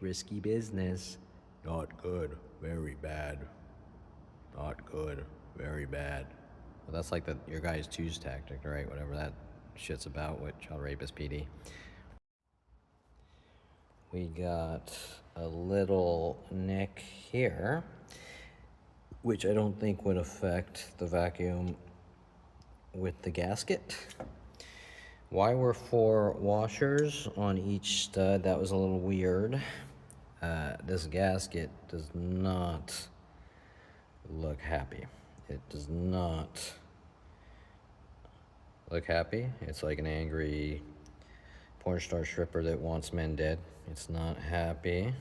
Risky business. Not good, very bad. Not good, very bad. Well, that's like your guy's twos tactic, right? Whatever that shit's about with child rapist PD. We got a little nick here, which I don't think would affect the vacuum with the gasket. Why were 4 washers on each stud? That was a little weird. This gasket does not look happy. It does not look happy. It's like an angry porn star stripper that wants men dead. It's not happy.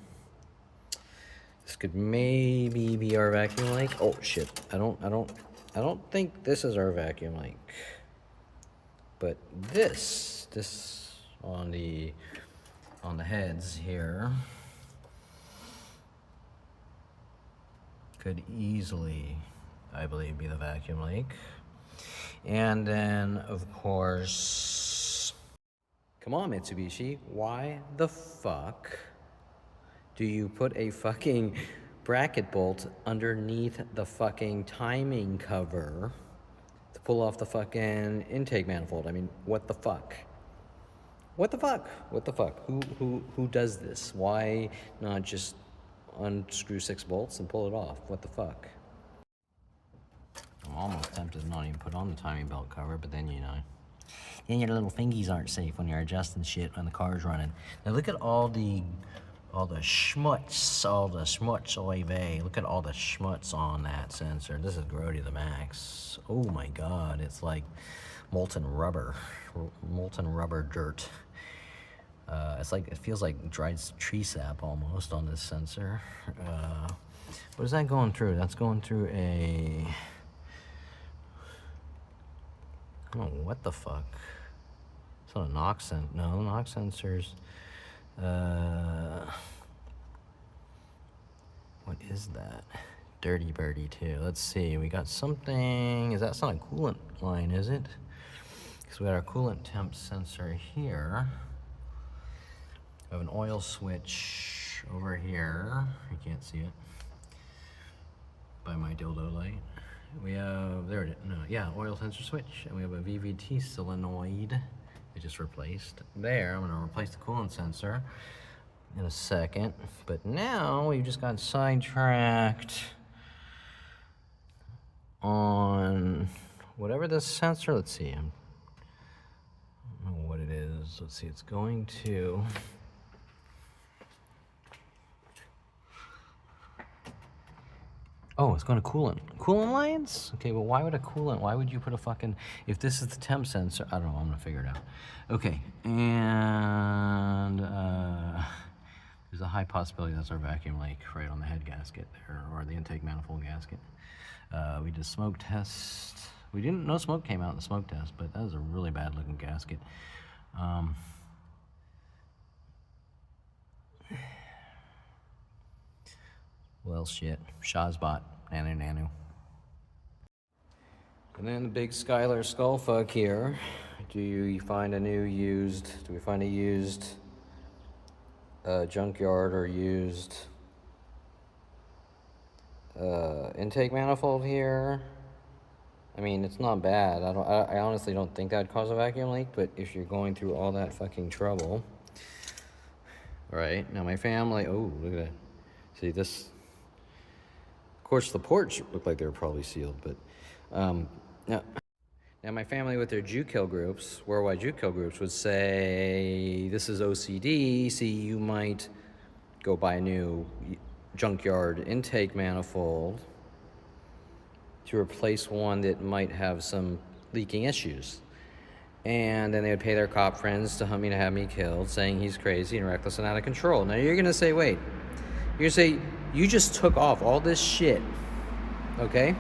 This could maybe be our vacuum link. Oh shit! I don't think this is our vacuum link. But this on the heads here could easily, I believe, be the vacuum leak. And then, of course, come on, Mitsubishi, why the fuck do you put a fucking bracket bolt underneath the fucking timing cover to pull off the fucking intake manifold? I mean, what the fuck? What the fuck? What the fuck? Who does this? Why not just unscrew 6 bolts and pull it off? What the fuck? I'm almost tempted to not even put on the timing belt cover, but then, you know, then your little fingies aren't safe when you're adjusting shit when the car's running. Now look at all the schmutz, oy vey. Look at all the schmutz on that sensor. This is grody to the max. Oh my God, it's like molten rubber dirt. It feels like dried tree sap almost on this sensor. What is that going through? That's going through a, I don't know what the fuck. It's not a knock sensor. No, knock sensors. What is that? Dirty birdie too. Let's see. We got something. That's not a coolant line, is it? Because we got our coolant temp sensor here. We have an oil switch over here. You can't see it by my dildo light. We have, there it is. No, yeah, oil sensor switch. And we have a VVT solenoid. I just replaced. There, I'm gonna replace the coolant sensor in a second. But now we've just got sidetracked on whatever this sensor, let's see. I don't know what it is. Let's see, it's going to, oh, it's going to coolant. Coolant lines? Okay, well, why would a coolant, why would you put a fucking, if this is the temp sensor, I don't know, I'm gonna figure it out. Okay, and there's a high possibility that's our vacuum leak right on the head gasket there, or the intake manifold gasket. We did a smoke test. No smoke came out in the smoke test, but that was a really bad looking gasket. Well, shit. Shazbot. Nanu. And then the big Skylar skullfuck here. Do we find a used junkyard or used intake manifold here? I mean, it's not bad. I honestly don't think that'd cause a vacuum leak, but if you're going through all that fucking trouble. Right, now my family, oh, look at that. See this? Of course, the ports looked like they were probably sealed, but now my family with their Jew kill groups, worldwide Jew kill groups, would say this is OCD. See, you might go buy a new junkyard intake manifold to replace one that might have some leaking issues. And then they would pay their cop friends to hunt me to have me killed, saying he's crazy and reckless and out of control. Now you're gonna say, wait, you're gonna say, you just took off all this shit, okay?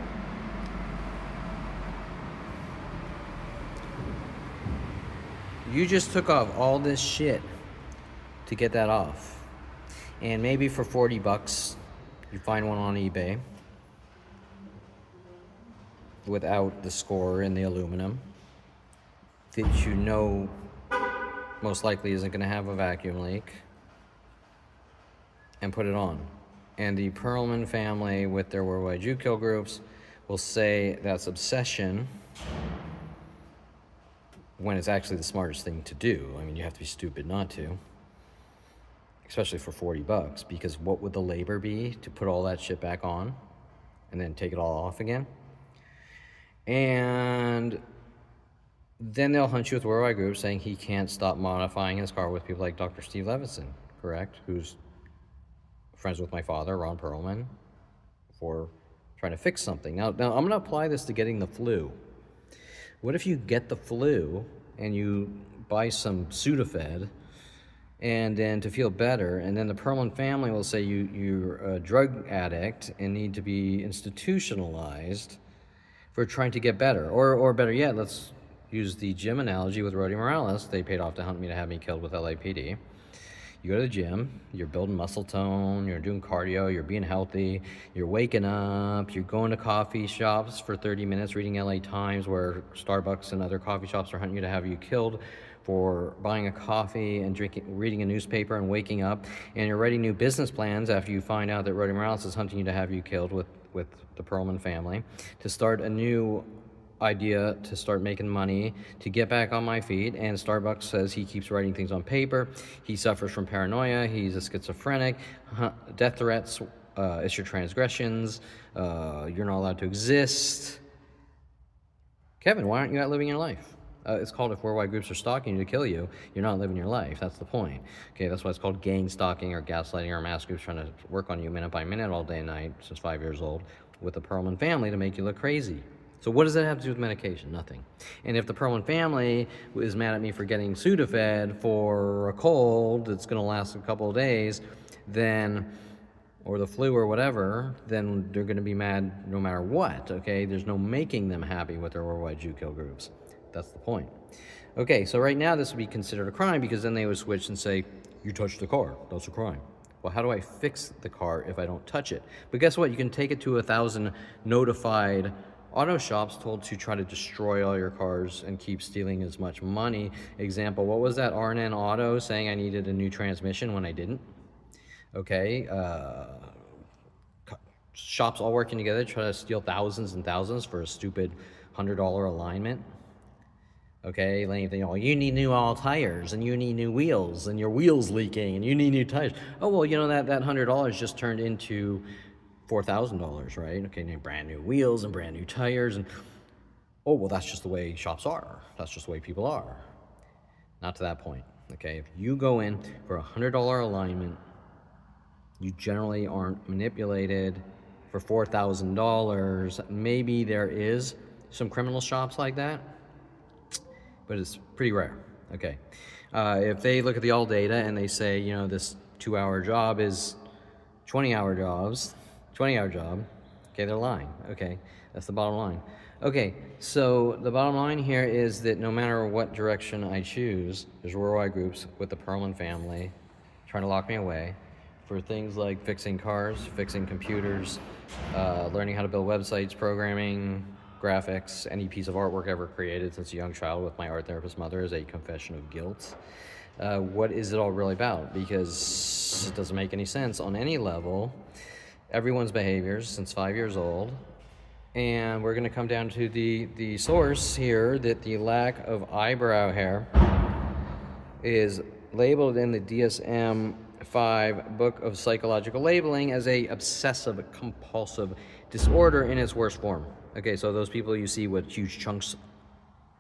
You just took off all this shit to get that off. And maybe for 40 bucks, you find one on eBay without the score and the aluminum that you know most likely isn't gonna have a vacuum leak. and put it on. And the Perlman family with their worldwide Jew kill groups will say that's obsession when it's actually the smartest thing to do. I mean, you have to be stupid not to, especially for $40, because what would the labor be to put all that shit back on and then take it all off again? And then they'll hunt you with worldwide groups saying he can't stop modifying his car with people like Dr. Steve Levinson, correct? Who's friends with my father, Ron Perlman, for trying to fix something. Now I'm going to apply this to getting the flu. What if you get the flu and you buy some Sudafed, and then to feel better, and then the Perlman family will say you're a drug addict and need to be institutionalized for trying to get better? Or better yet, let's use the gym analogy with Rody Morales. They paid off to hunt me to have me killed with LAPD. You go to the gym, you're building muscle tone, you're doing cardio, you're being healthy, you're waking up, you're going to coffee shops for 30 minutes reading LA Times, where Starbucks and other coffee shops are hunting you to have you killed for buying a coffee and reading a newspaper and waking up, and you're writing new business plans after you find out that Rody Morales is hunting you to have you killed with the Perlman family, to start a new idea to start making money, to get back on my feet. And Starbucks says he keeps writing things on paper, he suffers from paranoia, he's a schizophrenic, death threats, it's your transgressions, you're not allowed to exist. Kevin, why aren't you out living your life? It's called, if worldwide groups are stalking you to kill you, you're not living your life. That's the point. Okay, that's why it's called gang stalking or gaslighting, or mass groups trying to work on you minute by minute all day and night since 5 years old with the Perlman family to make you look crazy. So what does that have to do with medication? Nothing. And if the Perlman family is mad at me for getting Sudafed for a cold that's going to last a couple of days, then, or the flu or whatever, then they're going to be mad no matter what, okay? There's no making them happy with their worldwide Jew kill groups. That's the point. Okay, so right now this would be considered a crime, because then they would switch and say, you touched the car, that's a crime. Well, how do I fix the car if I don't touch it? But guess what? You can take it to 1,000 notified auto shops told to try to destroy all your cars and keep stealing as much money. Example, what was that RNN Auto saying I needed a new transmission when I didn't? Okay, shops all working together try to steal thousands and thousands for a stupid $100 alignment. Okay, you need new all tires, and you need new wheels, and your wheels leaking, and you need new tires. Oh, well, you know, that $100 just turned into $4,000, right? Okay, brand new wheels and brand new tires, and oh, well, that's just the way shops are. That's just the way people are. Not to that point, okay? If you go in for a $100 alignment, you generally aren't manipulated for $4,000. Maybe there is some criminal shops like that, but it's pretty rare, okay? If they look at the all data and they say, you know, this 2-hour job is 20-hour jobs, 20-hour job, okay, they're lying. Okay, that's the bottom line. Okay, so the bottom line here is that no matter what direction I choose, there's worldwide groups with the Perlman family trying to lock me away for things like fixing cars, fixing computers, learning how to build websites, programming, graphics, any piece of artwork ever created since a young child with my art therapist mother is a confession of guilt. What is it all really about? Because it doesn't make any sense on any level. Everyone's behaviors since 5 years old, and we're going to come down to the source here, that the lack of eyebrow hair is labeled in the DSM-5 book of psychological labeling as a obsessive compulsive disorder in its worst form. Okay, so those people you see with huge chunks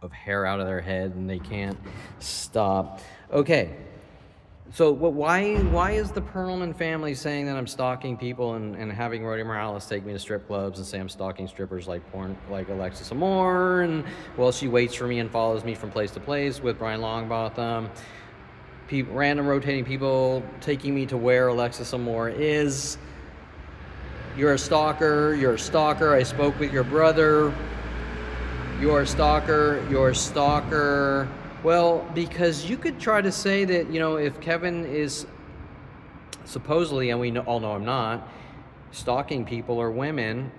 of hair out of their head and they can't stop. Okay, so why is the Perlman family saying that I'm stalking people and having Rody Morales take me to strip clubs and say I'm stalking strippers like Alexis Amore, and well, she waits for me and follows me from place to place with Brian Longbotham, random rotating people taking me to where Alexis Amore is. You're a stalker, I spoke with your brother, you're a stalker. Well, because you could try to say that, you know, if Kevin is supposedly, and we all know I'm not, stalking people or women,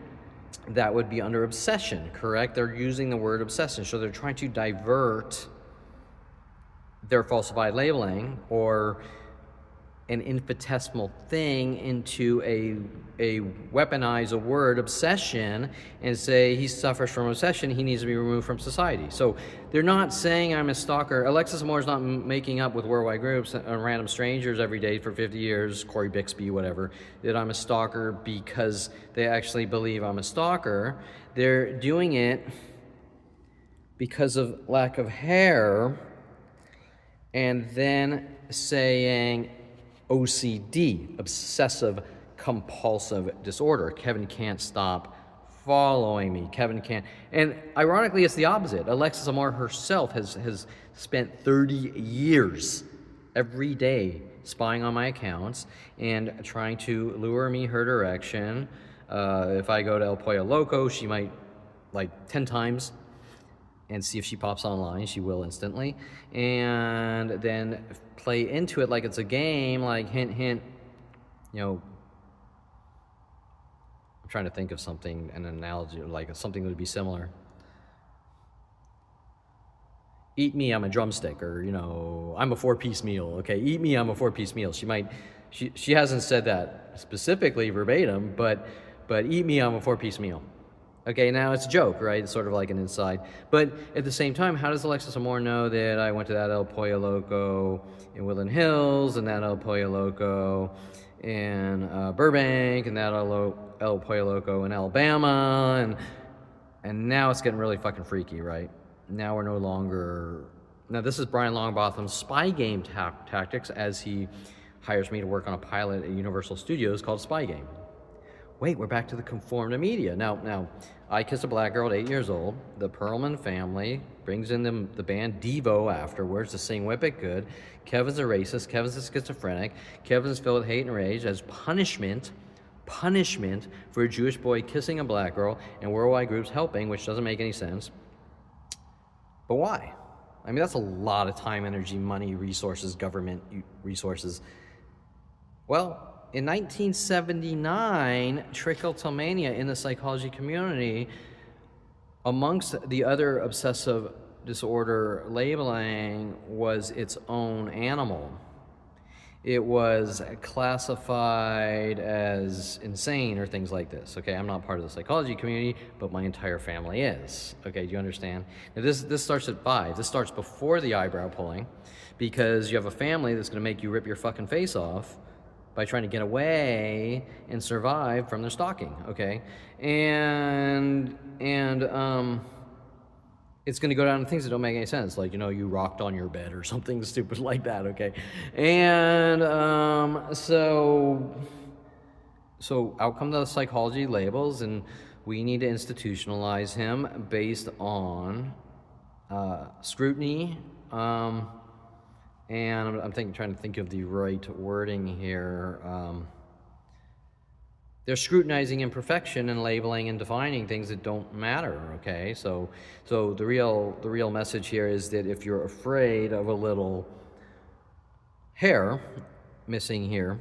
that would be under obsession, correct? They're using the word obsession, so they're trying to divert their falsified labeling or an infinitesimal thing into a weaponize a word, obsession, and say he suffers from obsession, he needs to be removed from society. So they're not saying I'm a stalker. Alexis Moore's not making up with worldwide groups and random strangers every day for 50 years, Corey Bixby, whatever, that I'm a stalker because they actually believe I'm a stalker. They're doing it because of lack of hair, and then saying OCD, obsessive compulsive disorder. Kevin can't stop following me. Kevin can't. And ironically, it's the opposite. Alexis Amar herself has spent 30 years every day spying on my accounts and trying to lure me her direction. If I go to El Pollo Loco, she might, like 10 times, and see if she pops online. She will instantly. And then play into it like it's a game, like hint, hint, you know. I'm trying to think of something, an analogy, like something that would be similar. Eat me, I'm a drumstick, or, you know, I'm a 4-piece meal, okay? Eat me, I'm a 4-piece meal. She hasn't said that specifically verbatim, but eat me, I'm a 4-piece meal. Okay, now it's a joke, right? It's sort of like an inside. But at the same time, how does Alexis Amor know that I went to that El Pollo Loco in Woodland Hills, and that El Pollo Loco in Burbank, and that El Pollo Loco in Alabama, and now it's getting really fucking freaky, right? Now we're no longer... Now this is Brian Longbottom's spy game tactics as he hires me to work on a pilot at Universal Studios called Spy Game. Wait, we're back to the conform to media. Now, I Kissed a Black Girl at 8 years old. The Perlman family brings in the band Devo afterwards to sing Whip It Good. Kevin's a racist. Kevin's a schizophrenic. Kevin's filled with hate and rage as punishment for a Jewish boy kissing a black girl and worldwide groups helping, which doesn't make any sense. But why? I mean, that's a lot of time, energy, money, resources, government resources. Well, in 1979, trichotillomania in the psychology community, amongst the other obsessive disorder labeling, was its own animal. It was classified as insane or things like this. Okay, I'm not part of the psychology community, but my entire family is. Okay, do you understand? Now this starts at 5. This starts before the eyebrow pulling, because you have a family that's going to make you rip your fucking face off by trying to get away and survive from their stalking, okay? And it's gonna go down to things that don't make any sense, like, you know, you rocked on your bed or something stupid like that, okay? And so out come the psychology labels, and we need to institutionalize him based on scrutiny, and I'm trying to think of the right wording here. They're scrutinizing imperfection and labeling and defining things that don't matter, okay? So the real message here is that if you're afraid of a little hair missing here,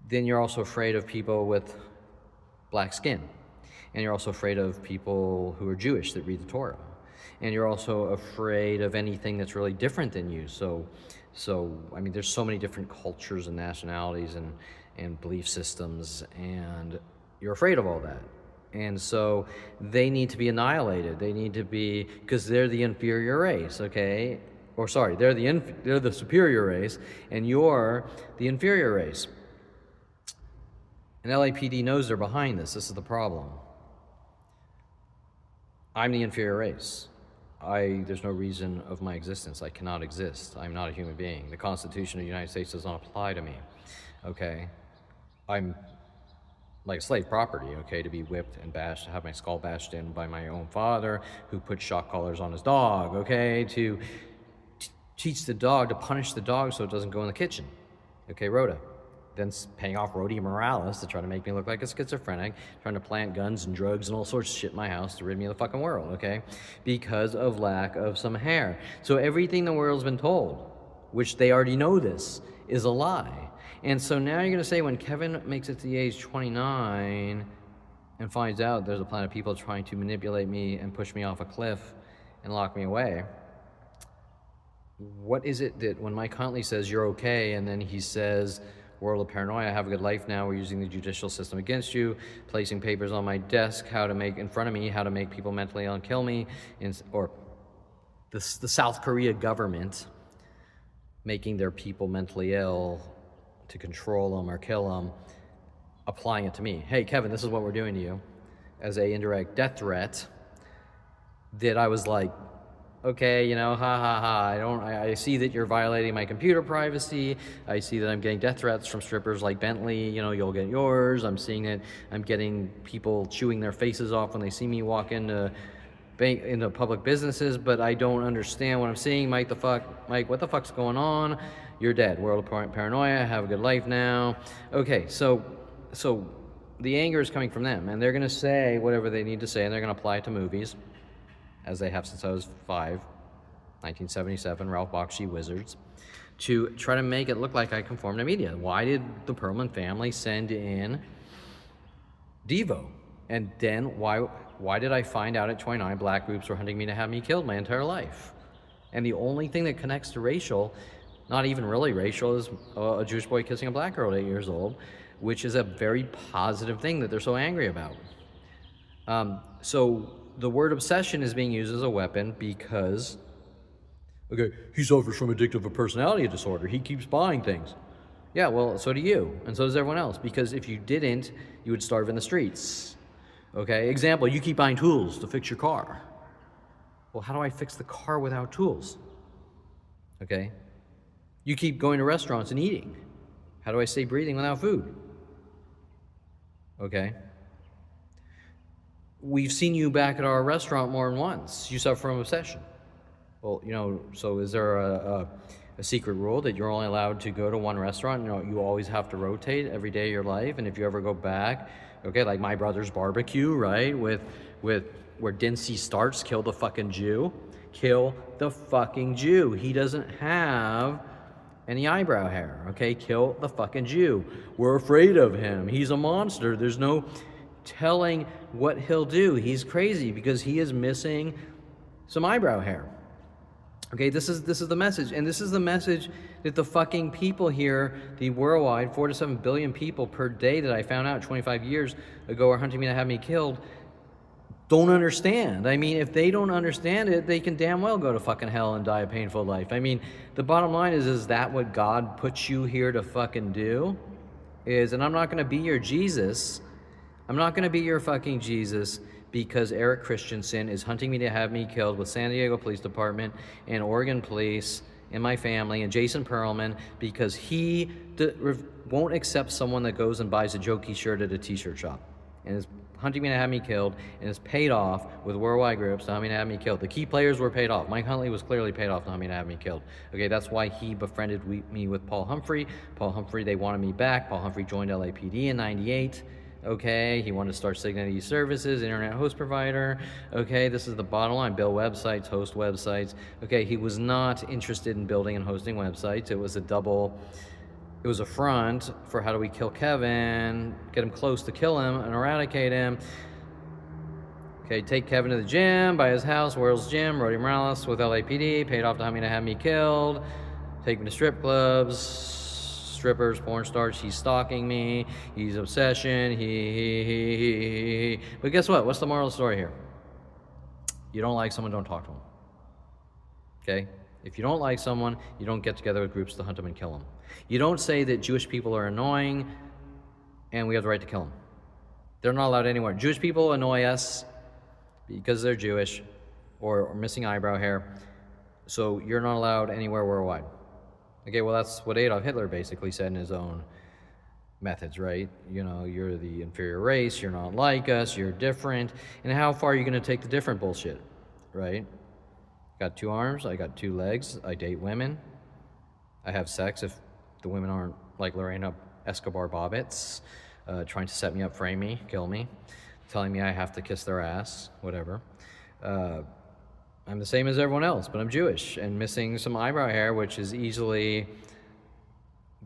then you're also afraid of people with black skin. And you're also afraid of people who are Jewish that read the Torah. And you're also afraid of anything that's really different than you. So I mean, there's so many different cultures and nationalities and belief systems, and you're afraid of all that. And so they need to be annihilated. They need to be, because they're the inferior race, okay? Or sorry, they're the superior race, and you're the inferior race. And LAPD knows they're behind this. This is the problem. I'm the inferior race. There's no reason of my existence. I cannot exist. I'm not a human being. The Constitution of the United States does not apply to me, okay? I'm like slave property, okay, to be whipped and bashed, to have my skull bashed in by my own father, who put shock collars on his dog, okay, to teach the dog, to punish the dog so it doesn't go in the kitchen, okay, Rhoda. Then paying off Rhodey Morales to try to make me look like a schizophrenic, trying to plant guns and drugs and all sorts of shit in my house to rid me of the fucking world, okay? Because of lack of some hair. So everything the world's been told, which they already know this, is a lie. And so now you're gonna say when Kevin makes it to the age 29 and finds out there's a plan of people trying to manipulate me and push me off a cliff and lock me away, what is it that when Mike Huntley says you're okay, and then he says, world of paranoia, have a good life now, we're using the judicial system against you, placing papers on my desk, in front of me, how to make people mentally ill and kill me, or the South Korea government making their people mentally ill to control them or kill them, applying it to me. Hey, Kevin, this is what we're doing to you, as a indirect death threat, that I was like, okay, you know, ha ha ha, I see that you're violating my computer privacy. I see that I'm getting death threats from strippers like Bentley, you know, you'll get yours. I'm seeing it, I'm getting people chewing their faces off when they see me walk into public businesses, but I don't understand what I'm seeing. Mike, what the fuck's going on? You're dead. World of paranoia, have a good life now. Okay, so the anger is coming from them, and they're gonna say whatever they need to say, and they're gonna apply it to movies, as they have since I was 5, 1977, Ralph Bakshi Wizards, to try to make it look like I conform to media. Why did the Perlman family send in Devo? And then why did I find out at 29 black groups were hunting me to have me killed my entire life? And the only thing that connects to racial, not even really racial, is a Jewish boy kissing a black girl at 8 years old, which is a very positive thing that they're so angry about. So the word obsession is being used as a weapon because, okay, he suffers from addictive personality disorder. He keeps buying things. Yeah, well, so do you, and so does everyone else, because if you didn't, you would starve in the streets. Okay, example, you keep buying tools to fix your car. Well, how do I fix the car without tools? Okay, you keep going to restaurants and eating. How do I stay breathing without food? Okay. We've seen you back at our restaurant more than once. You suffer from obsession. Well, you know, so is there a secret rule that you're only allowed to go to one restaurant? You know, you always have to rotate every day of your life, and if you ever go back, okay, like My Brother's Barbecue, right, with where Dincy starts, kill the fucking Jew. Kill the fucking Jew. He doesn't have any eyebrow hair, okay? Kill the fucking Jew. We're afraid of him. He's a monster. There's no telling what he'll do. He's crazy because he is missing some eyebrow hair. Okay, this is the message, and this is the message that the fucking people here, the worldwide 4 to 7 billion people per day that I found out 25 years ago are hunting me to have me killed, don't understand. I mean, if they don't understand it, they can damn well go to fucking hell and die a painful life. I mean, the bottom line is that what God put you here to fucking do? And I'm not gonna be your Jesus. I'm not going to be your fucking Jesus because Eric Christensen is hunting me to have me killed with San Diego Police Department and Oregon Police and my family and Jason Perlman because he won't accept someone that goes and buys a jokey shirt at a t-shirt shop and is hunting me to have me killed and is paid off with worldwide groups to hunt me to have me killed. The key players were paid off. Mike Huntley was clearly paid off to hunt me to have me killed. Okay, that's why he befriended me with Paul Humphrey. Paul Humphrey, they wanted me back. Paul Humphrey joined LAPD in '98. Okay, he wanted to start Signity Services, internet host provider. Okay, this is the bottom line. Build websites, host websites. Okay, he was not interested in building and hosting websites. It was a front for how do we kill Kevin, get him close to kill him and eradicate him. Okay, take Kevin to the gym, by his house, World's Gym, Roddy Morales with LAPD, paid off to have me to have me killed, take me to strip clubs, strippers, porn stars, he's stalking me, he's obsession, he. But guess what? What's the moral of the story here? You don't like someone, don't talk to them. Okay? If you don't like someone, you don't get together with groups to hunt them and kill them. You don't say that Jewish people are annoying and we have the right to kill them. They're not allowed anywhere. Jewish people annoy us because they're Jewish or missing eyebrow hair, so you're not allowed anywhere worldwide. Okay, well, that's what Adolf Hitler basically said in his own methods, right? You know, you're the inferior race, you're not like us, you're different, and how far are you going to take the different bullshit, right? Got 2 arms, I got 2 legs, I date women, I have sex if the women aren't like Lorena Escobar Bobbits, trying to set me up, frame me, kill me, telling me I have to kiss their ass, whatever. I'm the same as everyone else, but I'm Jewish and missing some eyebrow hair, which is easily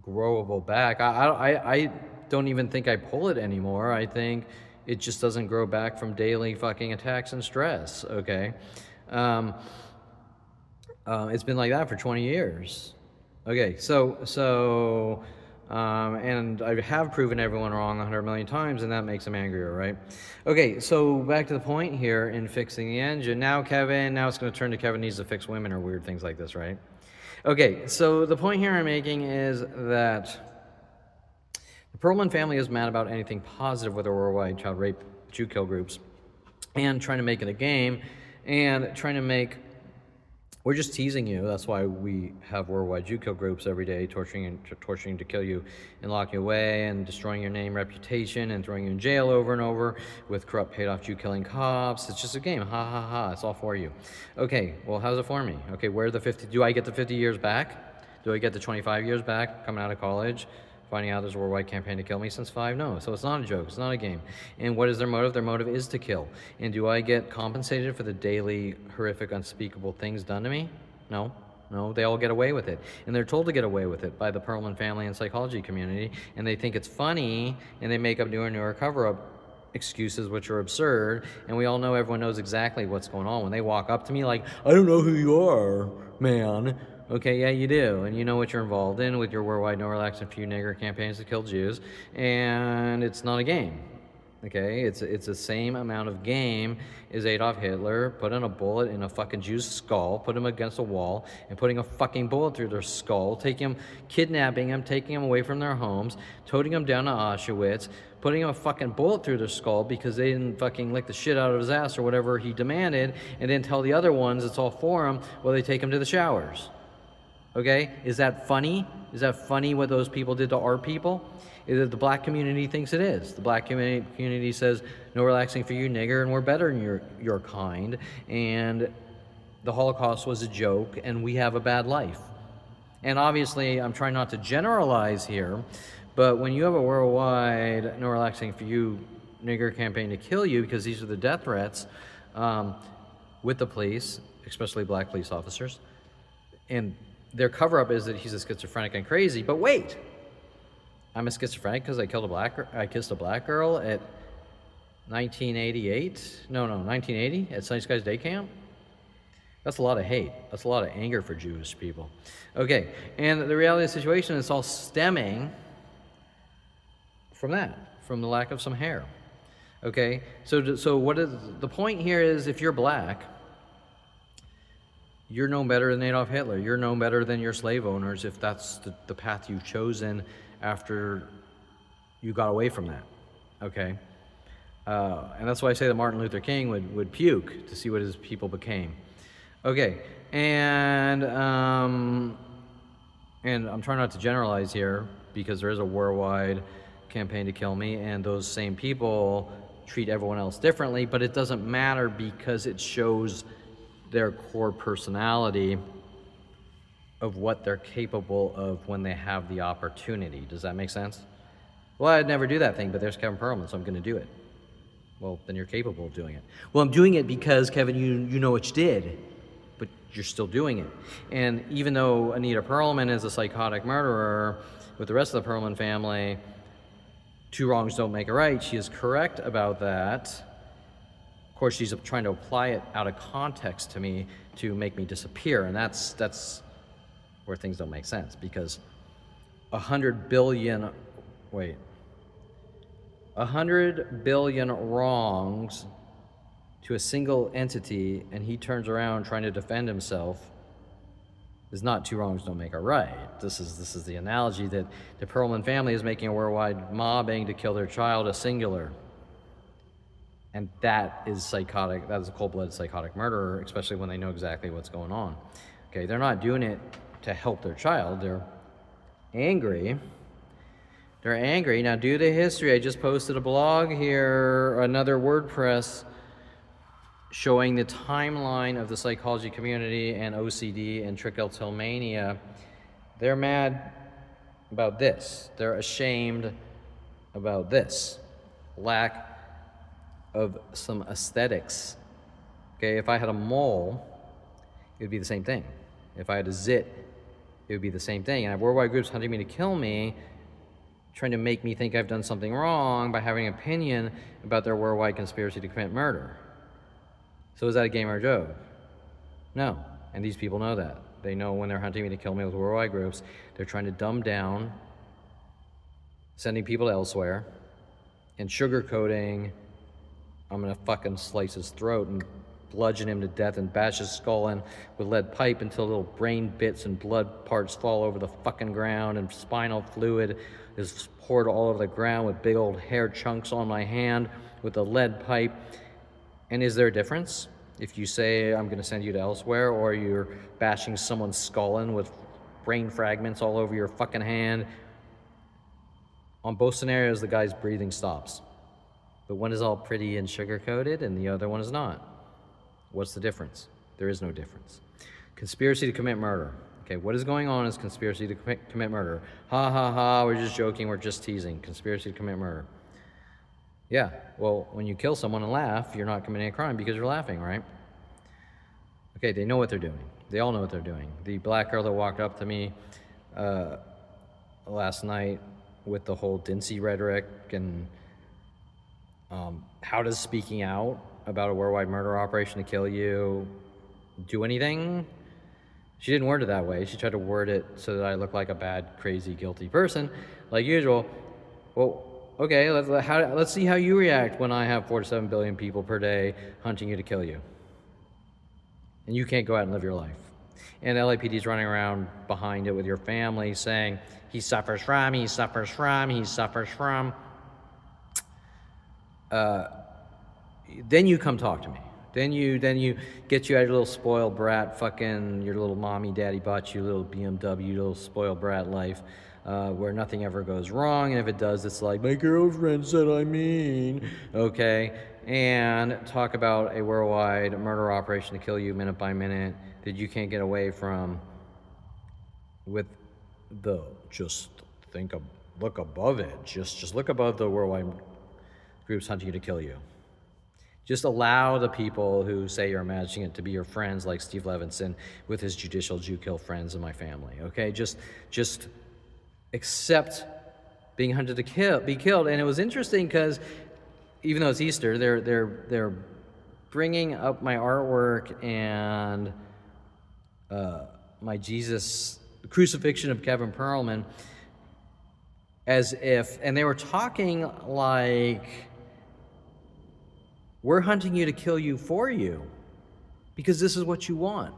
growable back. I don't even think I pull it anymore. I think it just doesn't grow back from daily fucking attacks and stress, okay? It's been like that for 20 years. Okay, and I have proven everyone wrong 100 million times, and that makes them angrier, right? Okay, so back to the point here in fixing the engine. Now it's going to turn to Kevin needs to fix women or weird things like this, right? Okay, so the point here I'm making is that the Perlman family is mad about anything positive with the worldwide child rape, Jew kill groups, and trying to make it a game, and trying to make... We're just teasing you. That's why we have worldwide Jew kill groups every day, torturing to kill you and lock you away and destroying your name, reputation, and throwing you in jail over and over with corrupt, paid-off Jew-killing cops. It's just a game. Ha, ha, ha. It's all for you. Okay, well, how's it for me? Okay, where are the 50... Do I get the 50 years back? Do I get the 25 years back coming out of college? Finding out there's a worldwide campaign to kill me since 5? No. So it's not a joke. It's not a game. And what is their motive? Their motive is to kill. And do I get compensated for the daily, horrific, unspeakable things done to me? No. No, they all get away with it. And they're told to get away with it by the Perlman family and psychology community. And they think it's funny, and they make up newer and newer cover-up excuses which are absurd. And we all know, everyone knows exactly what's going on when they walk up to me like, I don't know who you are, man. Okay, yeah, you do, and you know what you're involved in with your worldwide no relax and few nigger campaigns to kill Jews, and it's not a game. Okay, it's the same amount of game as Adolf Hitler putting a bullet in a fucking Jew's skull, put him against a wall, and putting a fucking bullet through their skull, kidnapping them, taking them away from their homes, toting them down to Auschwitz, putting a fucking bullet through their skull because they didn't fucking lick the shit out of his ass or whatever he demanded, and then tell the other ones it's all for him while they take him to the showers. Okay, is that funny? Is that funny what those people did to our people? The black community thinks it is. The black community says, no relaxing for you, nigger, and we're better than your kind. And the Holocaust was a joke, and we have a bad life. And obviously, I'm trying not to generalize here, but when you have a worldwide no relaxing for you, nigger campaign to kill you, because these are the death threats with the police, especially black police officers, and their cover-up is that he's a schizophrenic and crazy. But wait, I'm a schizophrenic because I kissed a black girl at 1980 at Sunny Skies Day Camp. That's a lot of hate. That's a lot of anger for Jewish people. Okay, and the reality of the situation is all stemming from that, from the lack of some hair. Okay, so what is the point here? Is if you're black, you're no better than Adolf Hitler. You're no better than your slave owners if that's the path you've chosen after you got away from that, okay? And that's why I say that Martin Luther King would puke to see what his people became. Okay, and I'm trying not to generalize here because there is a worldwide campaign to kill me, and those same people treat everyone else differently, but it doesn't matter because it shows their core personality of what they're capable of when they have the opportunity. Does that make sense? Well, I'd never do that thing, but there's Kevin Perlman, so I'm going to do it. Well, then you're capable of doing it. Well, I'm doing it because, Kevin, you know what you did, but you're still doing it. And even though Anita Perlman is a psychotic murderer with the rest of the Perlman family, two wrongs don't make a right, she is correct about that. Of course, she's trying to apply it out of context to me to make me disappear, and that's where things don't make sense, because 100 billion wrongs to a single entity, and he turns around trying to defend himself, is not two wrongs don't make a right. This is the analogy that the Perlman family is making a worldwide mobbing to kill their child, a singular. And that is psychotic. That is a cold-blooded psychotic murderer, especially when they know exactly what's going on. Okay, they're not doing it to help their child. They're angry. They're angry. Now, due to history, I just posted a blog here, another WordPress, showing the timeline of the psychology community and OCD and trichotillomania. They're mad about this. They're ashamed about this. Lack of some aesthetics. Okay, if I had a mole, it would be the same thing. If I had a zit, it would be the same thing. And I have worldwide groups hunting me to kill me, trying to make me think I've done something wrong by having an opinion about their worldwide conspiracy to commit murder. So is that a game or a joke? No. And these people know that. They know when they're hunting me to kill me with worldwide groups, they're trying to dumb down, sending people elsewhere, and sugarcoating, I'm gonna fucking slice his throat and bludgeon him to death and bash his skull in with lead pipe until little brain bits and blood parts fall over the fucking ground and spinal fluid is poured all over the ground with big old hair chunks on my hand with the lead pipe. And is there a difference if you say I'm gonna send you to elsewhere, or you're bashing someone's skull in with brain fragments all over your fucking hand? On both scenarios, the guy's breathing stops. But one is all pretty and sugar-coated and the other one is not. What's the difference? There is no difference. Conspiracy to commit murder. Okay, what is going on is conspiracy to commit murder. Ha ha ha, we're just joking, we're just teasing. Conspiracy to commit murder. Yeah, well, when you kill someone and laugh, you're not committing a crime because you're laughing, right? Okay, they know what they're doing. They all know what they're doing. The black girl that walked up to me last night with the whole Dincy rhetoric and how does speaking out about a worldwide murder operation to kill you do anything? She didn't word it that way. She tried to word it so that I look like a bad, crazy, guilty person, like usual. Well, okay, let's see how you react when I have 4 to 7 billion people per day hunting you to kill you. And you can't go out and live your life. And LAPD's running around behind it with your family saying, he suffers from, he suffers from, he suffers from. Then you come talk to me. Then you get you out of your little spoiled brat, fucking your little mommy daddy bought you little BMW, little spoiled brat life, where nothing ever goes wrong, and if it does, it's like, my girlfriend said I mean, okay? And talk about a worldwide murder operation to kill you minute by minute that you can't get away from with the look above it. Just look above the worldwide groups hunting you to kill you. Just allow the people who say you're imagining it to be your friends, like Steve Levinson with his judicial Jew kill friends in my family, okay? Just accept being hunted to be killed. And it was interesting because even though it's Easter, they're bringing up my artwork and my Jesus crucifixion of Kevin Perlman as if, and they were talking like, we're hunting you to kill you for you because this is what you want.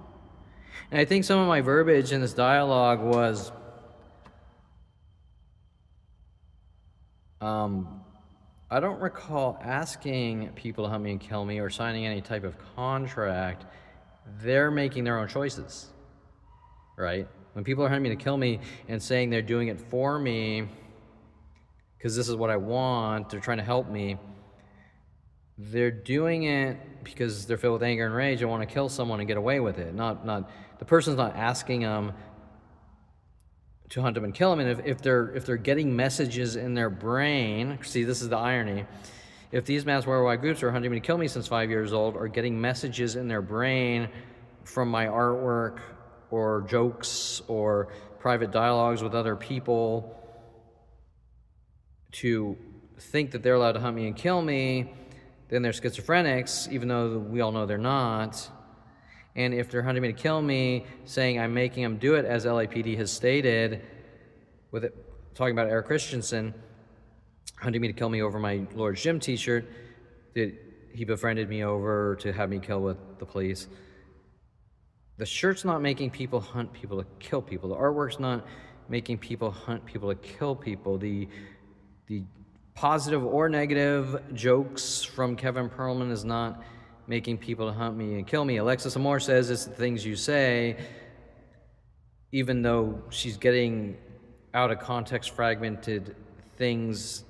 And I think some of my verbiage in this dialogue was, I don't recall asking people to hunt me and kill me or signing any type of contract. They're making their own choices, right? When people are hunting me to kill me and saying they're doing it for me because this is what I want, they're trying to help me, they're doing it because they're filled with anger and rage and want to kill someone and get away with it. Not the person's not asking them to hunt them and kill them. And if they're getting messages in their brain, see, this is the irony. If these mass worldwide groups are hunting me to kill me since 5 years old, or getting messages in their brain from my artwork or jokes or private dialogues with other people to think that they're allowed to hunt me and kill me, then they're schizophrenics, even though we all know they're not. And if they're hunting me to kill me, saying I'm making them do it, as LAPD has stated, with it, talking about Eric Christensen, hunting me to kill me over my Lord's Gym t-shirt, that he befriended me over to have me kill with the police. The shirt's not making people hunt people to kill people. The artwork's not making people hunt people to kill people. The positive or negative jokes from Kevin Perlman is not making people to hunt me and kill me. Alexis Amore says it's the things you say, even though she's getting out of context fragmented things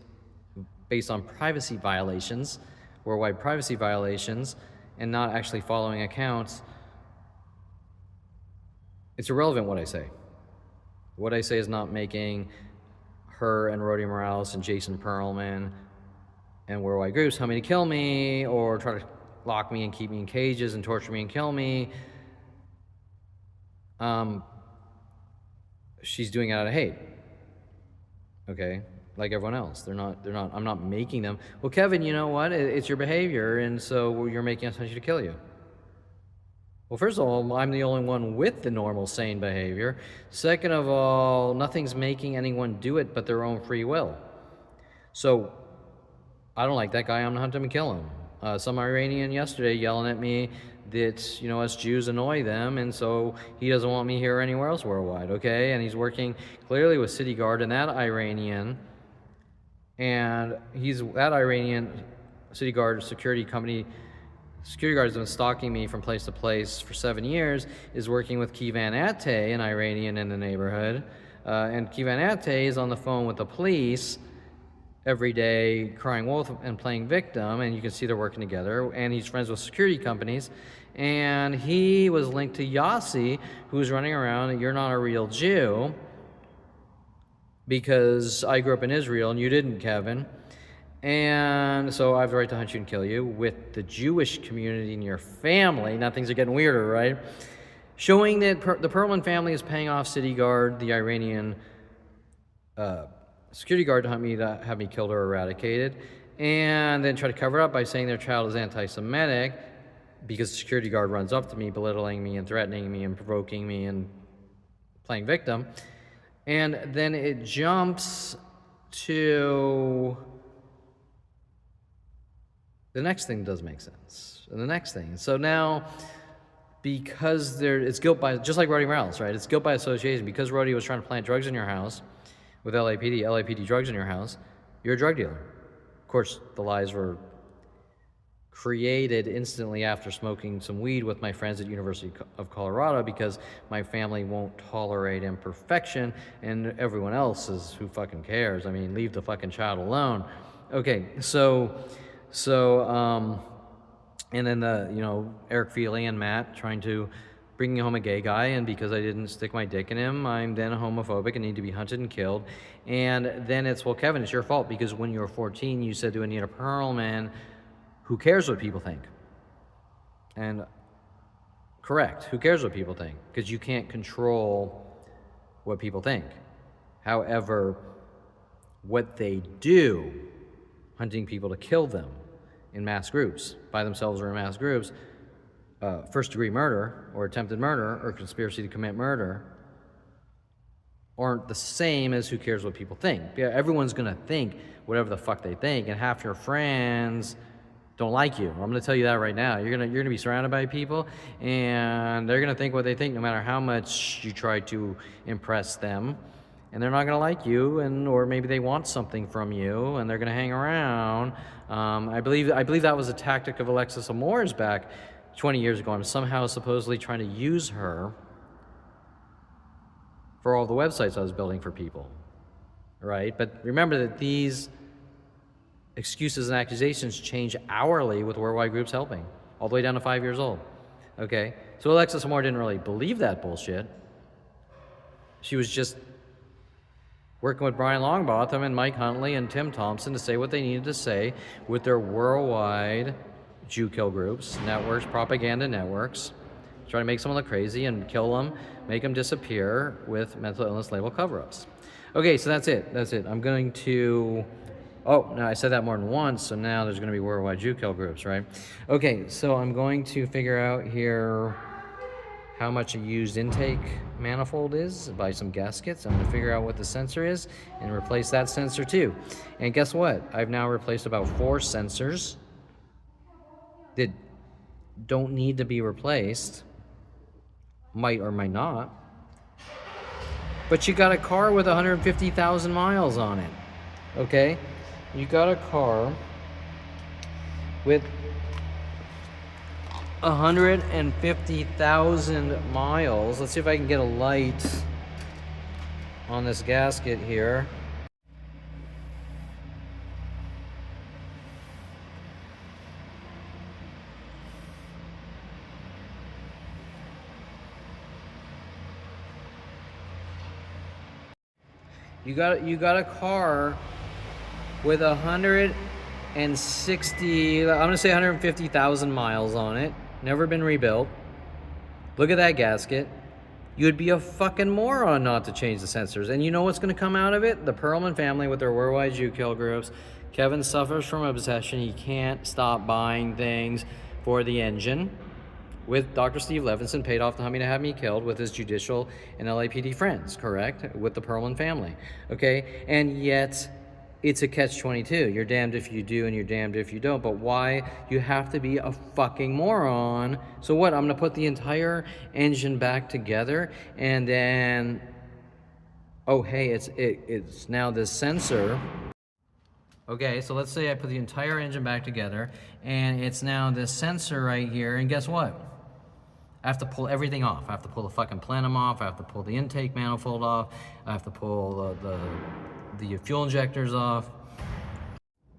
based on privacy violations, worldwide privacy violations, and not actually following accounts. It's irrelevant what I say. What I say is not making her and Rody Morales and Jason Perlman and worldwide groups hunt me to kill me or try to lock me and keep me in cages and torture me and kill me. She's doing it out of hate. Okay? Like everyone else. They're not, I'm not making them. Well, Kevin, you know what? It's your behavior, and so you're making us hunt you to kill you. Well, first of all, I'm the only one with the normal sane behavior. Second of all, nothing's making anyone do it but their own free will. So I don't like that guy. I'm gonna hunt him and kill him. Some Iranian yesterday yelling at me that, you know, us Jews annoy them, and so he doesn't want me here or anywhere else worldwide, okay? And he's working clearly with City Guard and that Iranian, and that Iranian City Guard security company, security guard has been stalking me from place to place for 7 years, is working with Kivan Ate, an Iranian in the neighborhood, and Kivan Ate is on the phone with the police every day crying wolf and playing victim, and you can see they're working together, and he's friends with security companies, and he was linked to Yossi, who's running around and you're not a real Jew because I grew up in Israel and you didn't, Kevin, and so I have the right to hunt you and kill you with the Jewish community in your family. Now things are getting weirder, right? Showing that the Perlman family is paying off City Guard, the Iranian security guard, to have me killed or eradicated, and then try to cover it up by saying their child is anti-Semitic because the security guard runs up to me, belittling me and threatening me and provoking me and playing victim. And then it jumps to the next thing that does make sense. And the next thing. So now, because it's guilt by, just like Roddy Morales, right? It's guilt by association. Because Roddy was trying to plant drugs in your house, with LAPD drugs in your house, you're a drug dealer. Of course, the lies were created instantly after smoking some weed with my friends at University of Colorado because my family won't tolerate imperfection and everyone else is who fucking cares. I mean, leave the fucking child alone. Okay, and then Eric Feely and Matt trying to bringing home a gay guy, and because I didn't stick my dick in him, I'm then homophobic and need to be hunted and killed. And then it's, well, Kevin, it's your fault because when you were 14, you said to Anita Perlman, who cares what people think? And correct, who cares what people think? Because you can't control what people think. However, what they do, hunting people to kill them in mass groups, by themselves or in mass groups, first-degree murder or attempted murder or conspiracy to commit murder aren't the same as who cares what people think. Yeah, everyone's going to think whatever the fuck they think, and half your friends don't like you. I'm going to tell you that right now. You're going to be surrounded by people, and they're going to think what they think no matter how much you try to impress them, and they're not going to like you, or maybe they want something from you, and they're going to hang around. I believe that was a tactic of Alexis Amore's back 20 years ago. I'm somehow supposedly trying to use her for all the websites I was building for people, right? But remember that these excuses and accusations change hourly with worldwide groups helping, all the way down to 5 years old, okay? So Alexis Amore didn't really believe that bullshit. She was just working with Brian Longbotham and Mike Huntley and Tim Thompson to say what they needed to say with their worldwide Jew kill groups, networks, propaganda networks, try to make someone look crazy and kill them, make them disappear with mental illness label cover-ups. Okay, so that's it. I'm going to, now I said that more than once, so now there's going to be worldwide Jew kill groups, right? Okay, so I'm going to figure out here how much a used intake manifold is, buy some gaskets. I'm going to figure out what the sensor is and replace that sensor too. And guess what? I've now replaced about 4 sensors that don't need to be replaced, might or might not, but you got a car with 150,000 miles on it, okay? You got a car with 150,000 miles. Let's see if I can get a light on this gasket here. You got a car with 160, I'm gonna say 150,000 miles on it. Never been rebuilt. Look at that gasket. You'd be a fucking moron not to change the sensors. And you know what's gonna come out of it? The Perlman family with their worldwide Jew kill groups. Kevin suffers from obsession. He can't stop buying things for the engine. with Dr. Steve Levinson, paid off the Hummy to have me killed with his judicial and LAPD friends, correct? With the Perlman family, okay? And yet, it's a catch-22. You're damned if you do and you're damned if you don't. But why? You have to be a fucking moron. So what? I'm gonna put the entire engine back together and then, oh hey, it's now this sensor. Okay, so let's say I put the entire engine back together and it's now this sensor right here, and guess what? I have to pull everything off. I have to pull the fucking plenum off. I have to pull the intake manifold off. I have to pull the fuel injectors off.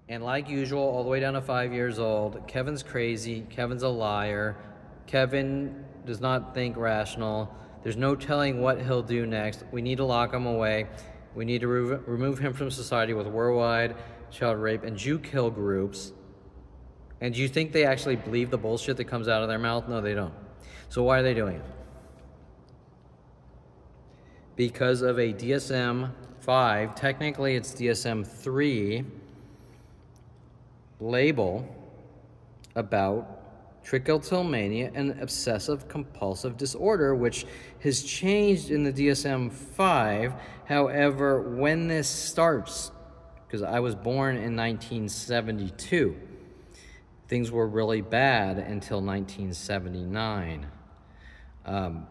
And like usual, all the way down to 5 years old, Kevin's crazy. Kevin's a liar. Kevin does not think rational. There's no telling what he'll do next. We need to lock him away. We need to remove him from society with worldwide child rape and Jew kill groups. And do you think they actually believe the bullshit that comes out of their mouth? No, they don't. So why are they doing it? Because of a DSM-5, technically it's DSM-3 label about trichotillomania and obsessive compulsive disorder, which has changed in the DSM-5. However, when this starts, because I was born in 1972, things were really bad until 1979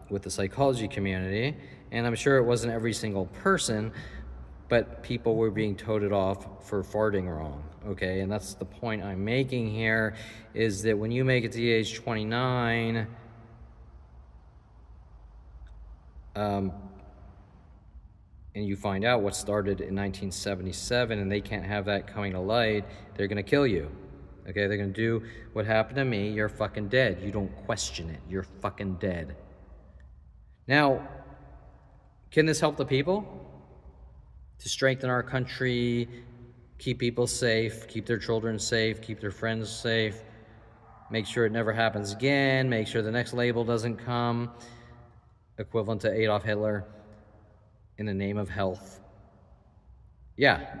with the psychology community. And I'm sure it wasn't every single person, but people were being toted off for farting wrong, okay? And that's the point I'm making here, is that when you make it to the age 29, and you find out what started in 1977 and they can't have that coming to light, they're gonna kill you. Okay, they're gonna do what happened to me, you're fucking dead. You don't question it, you're fucking dead. Now, can this help the people? To strengthen our country, keep people safe, keep their children safe, keep their friends safe, make sure it never happens again, make sure the next label doesn't come, equivalent to Adolf Hitler, in the name of health. Yeah,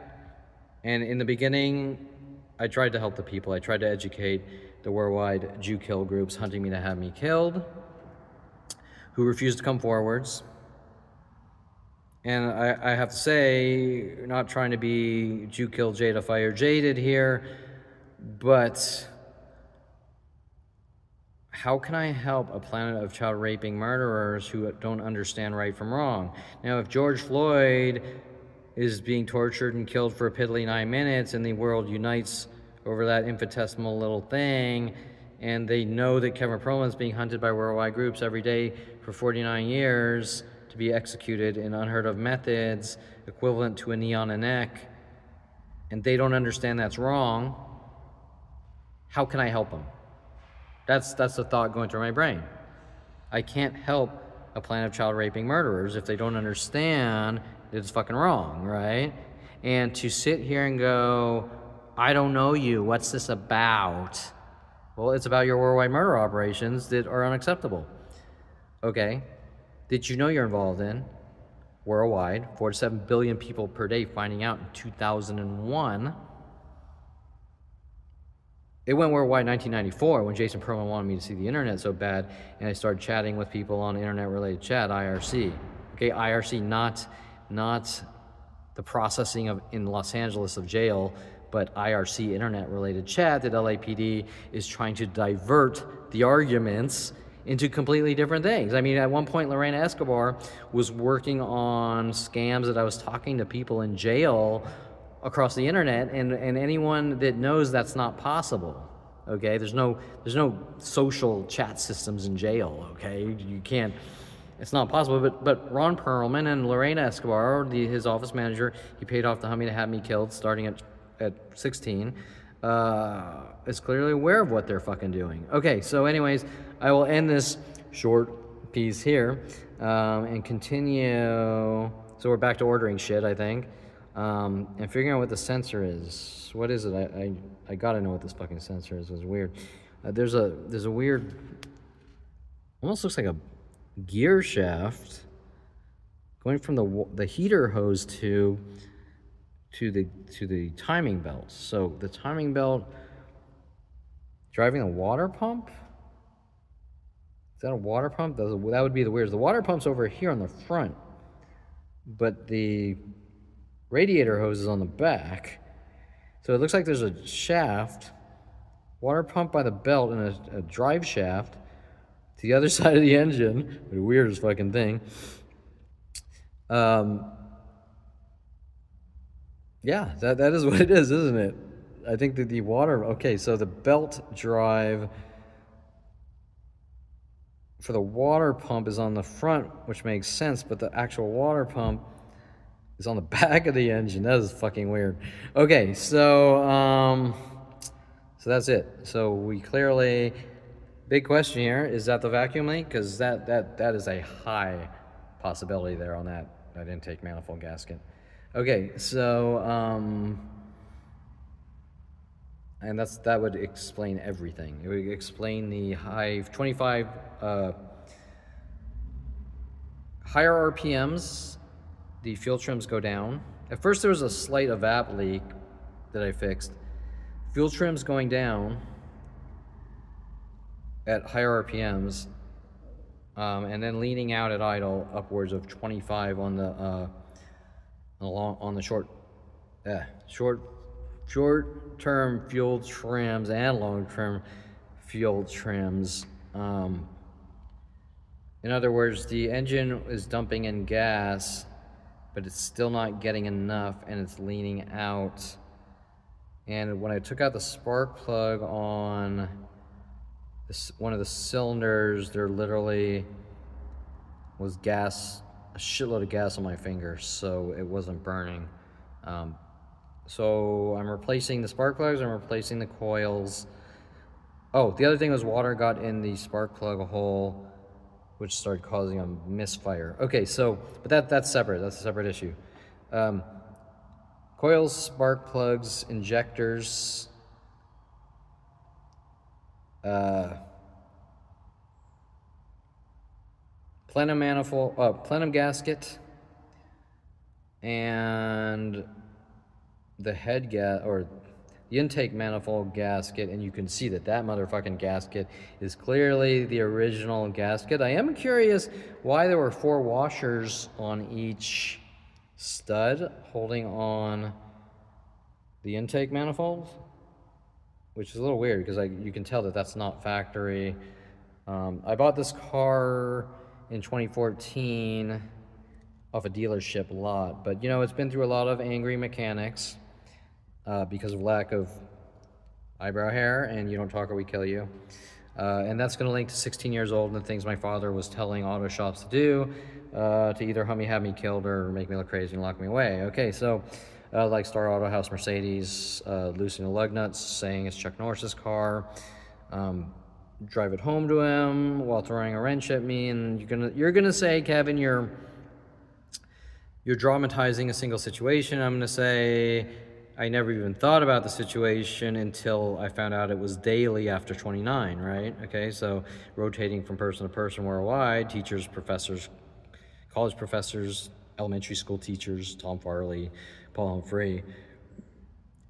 and in the beginning, I tried to help the people. I tried to educate the worldwide Jew kill groups hunting me to have me killed, who refused to come forwards. And I have to say, not trying to be Jew kill Jada Fire jaded here, but how can I help a planet of child raping murderers who don't understand right from wrong? Now, if George Floyd is being tortured and killed for a piddly 9 minutes and the world unites over that infinitesimal little thing, and they know that Kevin Perlman is being hunted by worldwide groups every day for 49 years to be executed in unheard of methods equivalent to a knee on a neck, and they don't understand that's wrong, how can I help them? That's the thought going through my brain. I can't help a planet of child raping murderers if they don't understand that it's fucking wrong, right? And to sit here and go, I don't know you, what's this about? Well, it's about your worldwide murder operations that are unacceptable. Okay, that you know you're involved in, worldwide, 4 to 7 billion people per day finding out in 2001. It went worldwide in 1994 when Jason Perlman wanted me to see the internet so bad, and I started chatting with people on internet-related chat, IRC. Okay, IRC, not the processing of in Los Angeles of jail, but IRC, internet-related chat, that LAPD is trying to divert the arguments into completely different things. I mean, at one point, Lorena Escobar was working on scams that I was talking to people in jail across the internet, and anyone that knows that's not possible, okay? There's no social chat systems in jail, okay? You can't, it's not possible, but Ron Perlman and Lorena Escobar, his office manager, he paid off the Hummy to have me killed starting at 16, is clearly aware of what they're fucking doing. Okay, so anyways, I will end this short piece here and continue. So we're back to ordering shit, I think. And figuring out what the sensor is. What is it? I gotta know what this fucking sensor is. It was weird. There's a weird, almost looks like a gear shaft going from the heater hose to the timing belt. So the timing belt driving the water pump. Is that a water pump? That would be the weirdest. The water pump's over here on the front, but the radiator hose is on the back. So it looks like there's a shaft, water pump by the belt, and a drive shaft to the other side of the engine. The weirdest fucking thing. Yeah, that is what it is, isn't it? I think that the water... Okay, so the belt drive for the water pump is on the front, which makes sense, but the actual water pump is on the back of the engine. That is fucking weird. Okay, so that's it. So we clearly... Big question here, is that the vacuum leak? Because that is a high possibility there on that intake manifold gasket. Okay, so and that would explain everything. It would explain the high 25 higher RPMs, the fuel trims go down. At first there was a slight evap leak that I fixed. Fuel trims going down at higher RPMs, and then leaning out at idle upwards of 25 on the short-term fuel trims and long-term fuel trims. In other words, the engine is dumping in gas, but it's still not getting enough, and it's leaning out. And when I took out the spark plug on one of the cylinders, there literally was gas, a shitload of gas on my finger, so it wasn't burning. So I'm replacing the spark plugs, I'm replacing the coils. Oh, the other thing was water got in the spark plug hole, which started causing a misfire. Okay, so, but that's separate, that's a separate issue. Coils, spark plugs, injectors, plenum manifold, plenum gasket, and the head or the intake manifold gasket, and you can see that motherfucking gasket is clearly the original gasket. I am curious why there were 4 washers on each stud holding on the intake manifold, which is a little weird because you can tell that that's not factory. I bought this car in 2014 off a dealership lot, but you know, it's been through a lot of angry mechanics because of lack of eyebrow hair, and you don't talk or we kill you. And that's going to link to 16 years old and the things my father was telling auto shops to do to either have me killed or make me look crazy and lock me away. Okay, so like Star Auto House Mercedes, loosening the lug nuts, saying it's Chuck Norris's car, drive it home to him while throwing a wrench at me, and you're gonna say, Kevin, you're dramatizing a single situation. I'm gonna say, I never even thought about the situation until I found out it was daily after 29, right? Okay, so rotating from person to person worldwide, teachers, professors, college professors, elementary school teachers, Tom Farley, Paul Humphrey,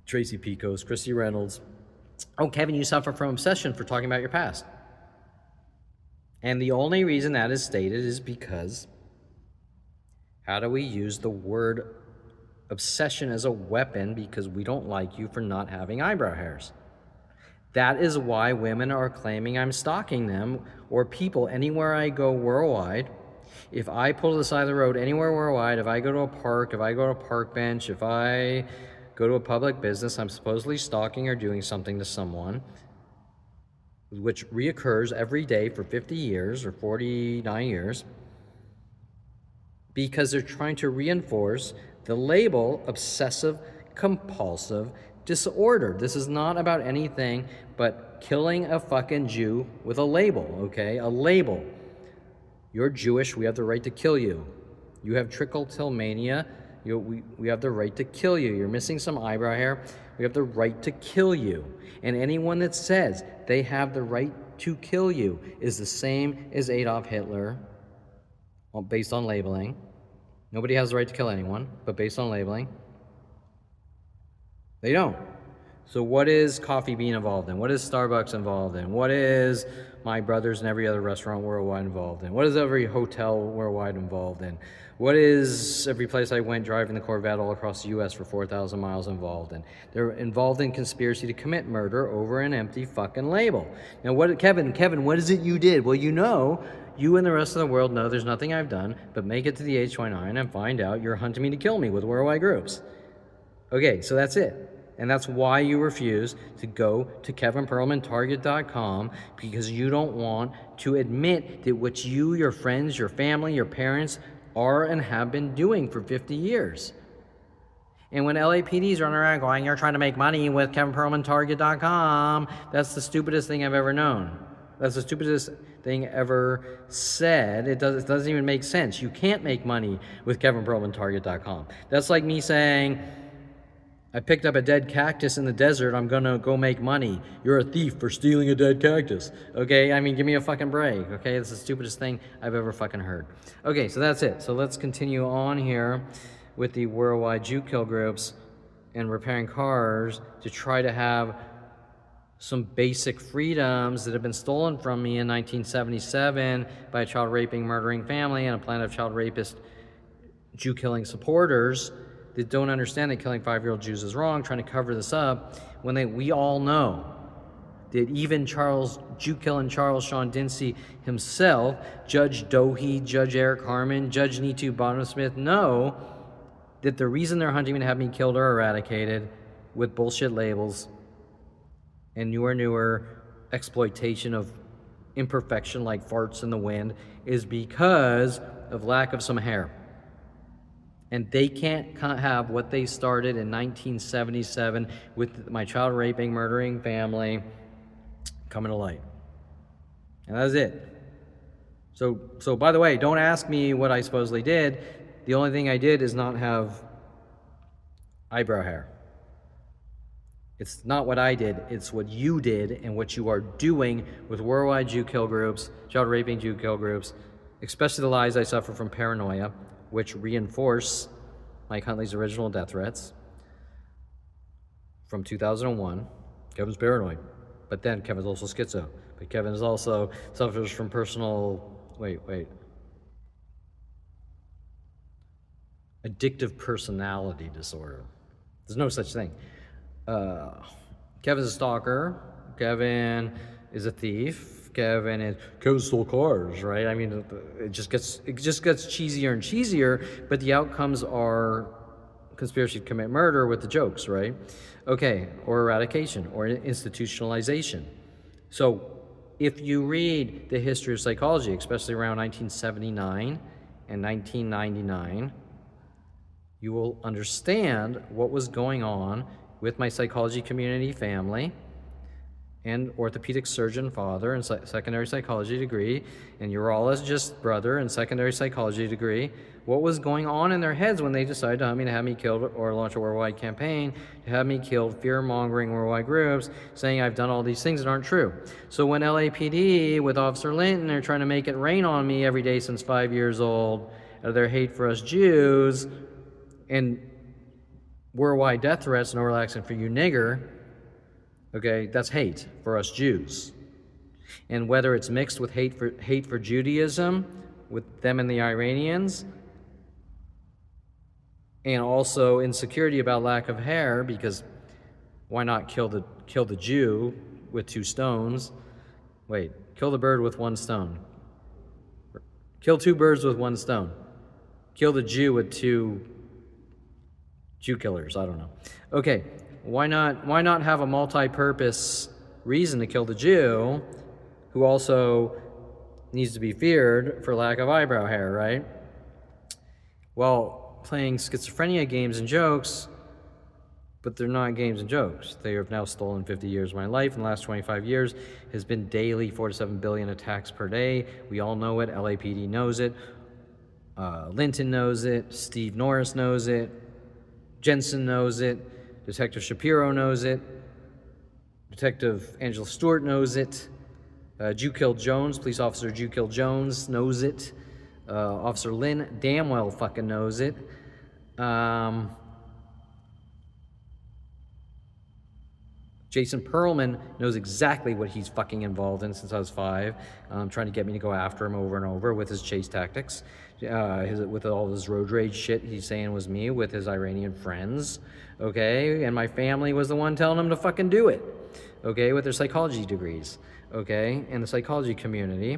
Tracy Picos, Christy Reynolds. Oh, Kevin, you suffer from obsession for talking about your past. And the only reason that is stated is because how do we use the word obsession as a weapon because we don't like you for not having eyebrow hairs? That is why women are claiming I'm stalking them, or people anywhere I go worldwide. If I pull to the side of the road anywhere worldwide, if I go to a park, if I go to a park bench, if I go to a public business, I'm supposedly stalking or doing something to someone, which reoccurs every day for 50 years or 49 years, because they're trying to reinforce the label obsessive compulsive disorder. This is not about anything but killing a fucking Jew with a label, okay? A label. You're Jewish, we have the right to kill you. You have trichotillomania, we have the right to kill you. You're missing some eyebrow hair, we have the right to kill you. And anyone that says they have the right to kill you is the same as Adolf Hitler, based on labeling. Nobody has the right to kill anyone, but based on labeling, they don't. So what is Coffee Bean involved in? What is Starbucks involved in? What is My Brothers and every other restaurant worldwide involved in? What is every hotel worldwide involved in? What is every place I went driving the Corvette all across the U.S. for 4,000 miles involved in? They're involved in conspiracy to commit murder over an empty fucking label. Now, Kevin, what is it you did? Well, you and the rest of the world know there's nothing I've done but make it to the H29 and find out you're hunting me to kill me with worldwide groups. Okay, so that's it. And that's why you refuse to go to kevinperlmantarget.com, because you don't want to admit that what you, your friends, your family, your parents are and have been doing for 50 years. And when LAPD's run around going, you're trying to make money with kevinperlmantarget.com, that's the stupidest thing I've ever known. That's the stupidest thing ever said. It doesn't even make sense. You can't make money with kevinperlmantarget.com. That's like me saying, I picked up a dead cactus in the desert, I'm gonna go make money. You're a thief for stealing a dead cactus. Okay, I mean, give me a fucking break. Okay, it's the stupidest thing I've ever fucking heard. Okay, so that's it. So let's continue on here with the worldwide Jew kill groups and repairing cars to try to have some basic freedoms that have been stolen from me in 1977 by a child raping, murdering family and a plan of child rapist, Jew killing supporters that don't understand that killing 5-year-old Jews is wrong, trying to cover this up, when we all know that even Jew-killing Charles Sean Dinsey himself, Judge Dohey, Judge Eric Harmon, Judge Neetu Bottom-Smith know that the reason they're hunting me to have me killed or eradicated with bullshit labels and newer exploitation of imperfection like farts in the wind is because of lack of some hair. And they can't have what they started in 1977 with my child raping, murdering family coming to light. And that's it. So by the way, don't ask me what I supposedly did. The only thing I did is not have eyebrow hair. It's not what I did, it's what you did and what you are doing with worldwide Jew kill groups, child raping Jew kill groups, especially the lies I suffer from paranoia, which reinforce Mike Huntley's original death threats from 2001. Kevin's paranoid, but then Kevin's also schizo. But Kevin is also suffers from addictive personality disorder. There's no such thing. Kevin's a stalker. Kevin is a thief. Kevin stole cars, right? I mean, it just gets cheesier and cheesier, but the outcomes are conspiracy to commit murder with the jokes, right? Okay, or eradication, or institutionalization. So if you read the history of psychology, especially around 1979 and 1999, you will understand what was going on with my psychology community family and orthopedic surgeon father and secondary psychology degree and urologist brother and secondary psychology degree, what was going on in their heads when they decided to have me killed or launch a worldwide campaign to have me killed, fear-mongering worldwide groups saying I've done all these things that aren't true. So when LAPD with Officer Linton are trying to make it rain on me every day since 5 years old out of their hate for us Jews and worldwide death threats, no relaxing for you nigger, okay, that's hate for us Jews. And whether it's mixed with hate for Judaism, with them and the Iranians, and also insecurity about lack of hair, because why not kill the Jew with 2 stones? Wait, kill the bird with 1 stone. Kill 2 birds with 1 stone. Kill the Jew with 2 Jew killers, I don't know. Okay, why not have a multi-purpose reason to kill the Jew who also needs to be feared for lack of eyebrow hair, right? Well, playing schizophrenia games and jokes, but they're not games and jokes. They have now stolen 50 years of my life. In the last 25 years has been daily 4 to 7 billion attacks per day. We all know it. LAPD knows it. Linton knows it. Steve Norris knows it. Jensen knows it. Detective Shapiro knows it. Detective Angela Stewart knows it. Jew Kill Jones, police officer Jew Kill Jones knows it. Officer Lynn damn well fucking knows it. Jason Perlman knows exactly what he's fucking involved in since I was 5, trying to get me to go after him over and over with his chase tactics, with all this road rage shit he's saying was me with his Iranian friends, okay? And my family was the one telling him to fucking do it, okay, with their psychology degrees, okay, in the psychology community.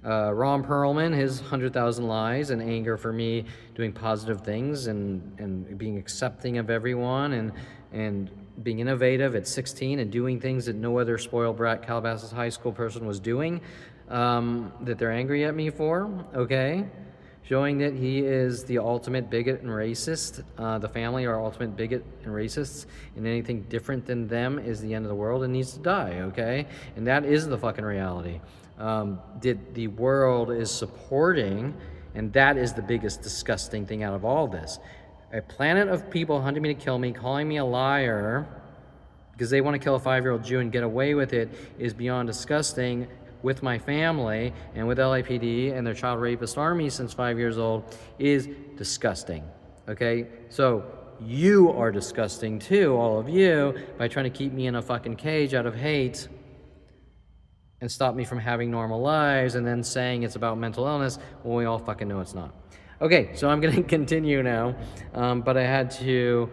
Ron Perlman, his 100,000 lies and anger for me doing positive things and being accepting of everyone and being innovative at 16 and doing things that no other spoiled brat Calabasas high school person was doing, that they're angry at me for, okay? Showing that he is the ultimate bigot and racist. The family are ultimate bigot and racists, and anything different than them is the end of the world and needs to die, okay? And that is the fucking reality. That the world is supporting, and that is the biggest disgusting thing out of all this. A planet of people hunting me to kill me, calling me a liar because they want to kill a 5-year-old Jew and get away with it is beyond disgusting with my family and with LAPD and their child rapist army since 5 years old is disgusting, okay? So you are disgusting too, all of you, by trying to keep me in a fucking cage out of hate and stop me from having normal lives and then saying it's about mental illness when we all fucking know it's not. Okay, so I'm gonna continue now, but I had to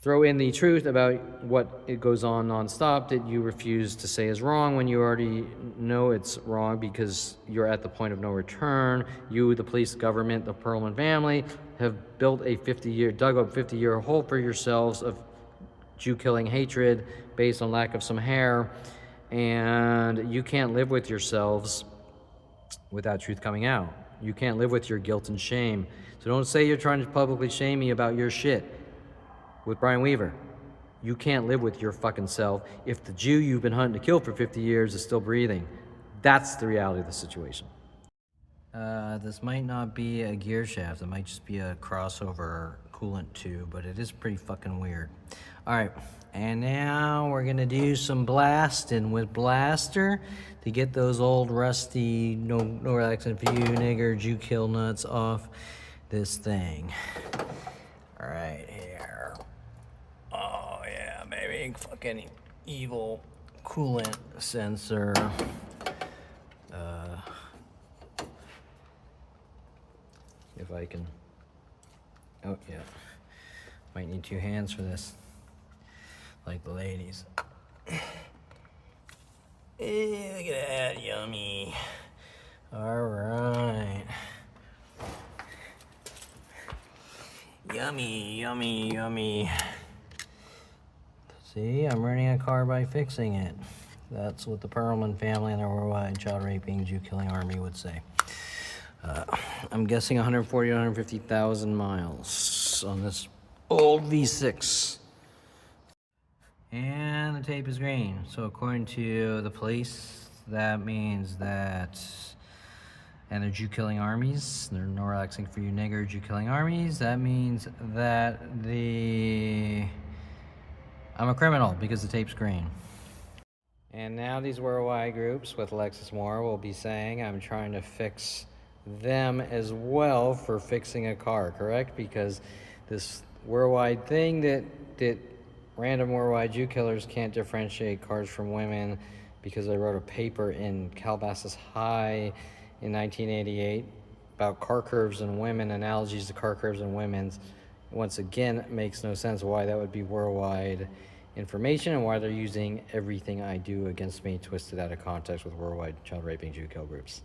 throw in the truth about what it goes on nonstop that you refuse to say is wrong when you already know it's wrong because you're at the point of no return. You, the police, government, the Perlman family have built a dug up 50-year hole for yourselves of Jew-killing hatred based on lack of some hair, and you can't live with yourselves without truth coming out. You can't live with your guilt and shame. So don't say you're trying to publicly shame me about your shit with Brian Weaver. You can't live with your fucking self if the Jew you've been hunting to kill for 50 years is still breathing. That's the reality of the situation. This might not be a gear shaft. It might just be a crossover coolant tube, but it is pretty fucking weird. All right, and now we're gonna do some blasting with Blaster to get those old rusty, no relaxing for you nigger Jew kill nuts off this thing. All right, here. Oh yeah, baby, fucking evil coolant sensor. If I can, oh yeah, might need 2 hands for this, like the ladies. Hey, look at that, yummy. All right. Yummy, yummy, yummy. See, I'm running a car by fixing it. That's what the Perlman family and their worldwide child raping, Jew killing army would say. I'm guessing 140 to 150,000 miles on this old V6. And the tape is green. So according to the police, that means that, and their Jew killing armies, they're no relaxing for you nigger Jew killing armies, that means that I'm a criminal because the tape's green. And now these worldwide groups with Lexus Moore will be saying I'm trying to fix them as well for fixing a car, correct? Because this worldwide thing that random worldwide Jew killers can't differentiate cars from women because I wrote a paper in Calabasas High in 1988 about car curves and women, analogies to car curves and women's. Once again, it makes no sense why that would be worldwide information and why they're using everything I do against me twisted out of context with worldwide child raping Jew kill groups.